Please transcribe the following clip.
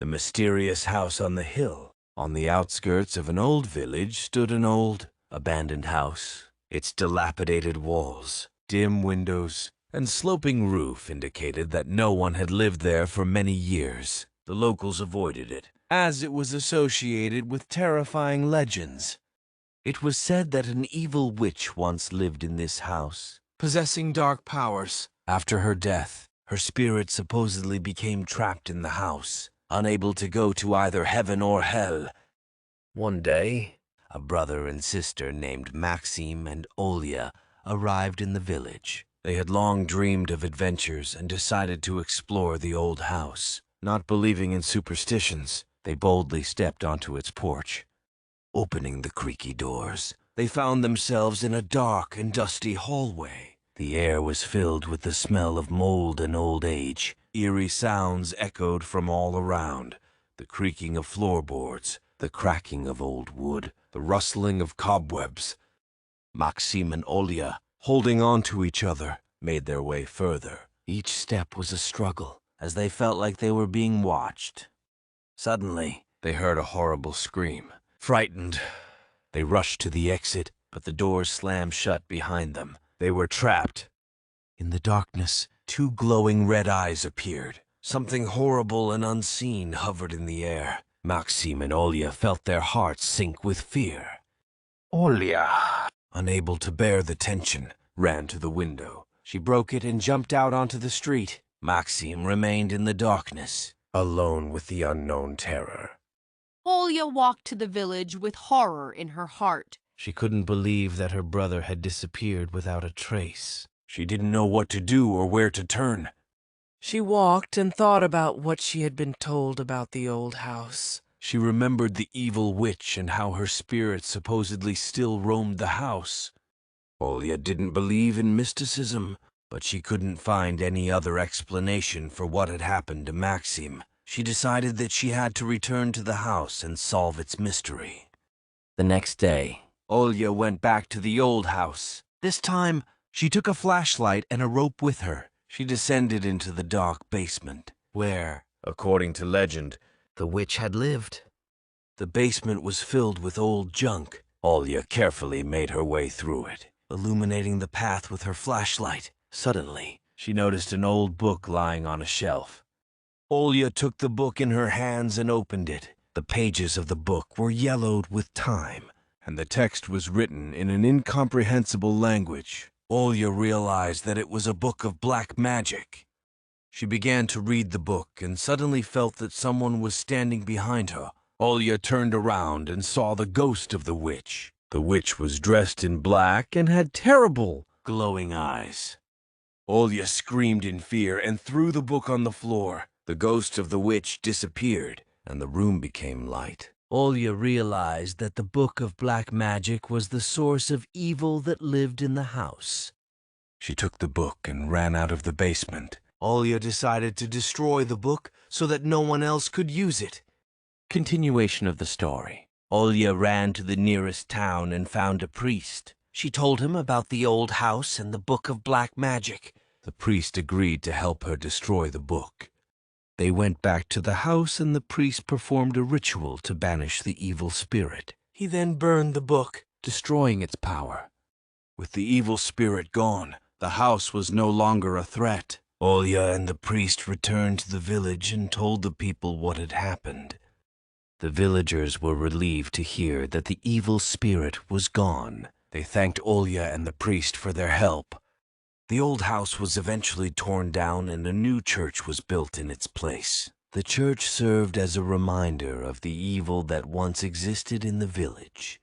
The mysterious house on the hill. On the outskirts of an old village stood an old, abandoned house. Its dilapidated walls, dim windows, and sloping roof indicated that no one had lived there for many years. The locals avoided it, as it was associated with terrifying legends. It was said that an evil witch once lived in this house, possessing dark powers. After her death, her spirit supposedly became trapped in the house, unable to go to either heaven or hell. One day, a brother and sister named Maxim and Olya arrived in the village. They had long dreamed of adventures and decided to explore the old house. Not believing in superstitions, they boldly stepped onto its porch. Opening the creaky doors, they found themselves in a dark and dusty hallway. The air was filled with the smell of mold and old age. Eerie sounds echoed from all around. The creaking of floorboards, the cracking of old wood, the rustling of cobwebs. Maxim and Olya, holding on to each other, made their way further. Each step was a struggle, as they felt like they were being watched. Suddenly, they heard a horrible scream. Frightened, they rushed to the exit, but the doors slammed shut behind them. They were trapped. In the darkness, two glowing red eyes appeared. Something horrible and unseen hovered in the air. Maxim and Olya felt their hearts sink with fear. Olya, unable to bear the tension, ran to the window. She broke it and jumped out onto the street. Maxim remained in the darkness, alone with the unknown terror. Olya walked to the village with horror in her heart. She couldn't believe that her brother had disappeared without a trace. She didn't know what to do or where to turn. She walked and thought about what she had been told about the old house. She remembered the evil witch and how her spirit supposedly still roamed the house. Olya didn't believe in mysticism, but she couldn't find any other explanation for what had happened to Maxim. She decided that she had to return to the house and solve its mystery. The next day, Olya went back to the old house. This time, she took a flashlight and a rope with her. She descended into the dark basement, where, according to legend, the witch had lived. The basement was filled with old junk. Olya carefully made her way through it, illuminating the path with her flashlight. Suddenly, she noticed an old book lying on a shelf. Olya took the book in her hands and opened it. The pages of the book were yellowed with time, and the text was written in an incomprehensible language. Olya realized that it was a book of black magic. She began to read the book and suddenly felt that someone was standing behind her. Olya turned around and saw the ghost of the witch. The witch was dressed in black and had terrible, glowing eyes. Olya screamed in fear and threw the book on the floor. The ghost of the witch disappeared, and the room became light. Olya realized that the book of black magic was the source of evil that lived in the house. She took the book and ran out of the basement. Olya decided to destroy the book so that no one else could use it. Continuation of the story. Olya ran to the nearest town and found a priest. She told him about the old house and the book of black magic. The priest agreed to help her destroy the book. They went back to the house and the priest performed a ritual to banish the evil spirit. He then burned the book, destroying its power. With the evil spirit gone, the house was no longer a threat. Olya and the priest returned to the village and told the people what had happened. The villagers were relieved to hear that the evil spirit was gone. They thanked Olya and the priest for their help. The old house was eventually torn down and a new church was built in its place. The church served as a reminder of the evil that once existed in the village.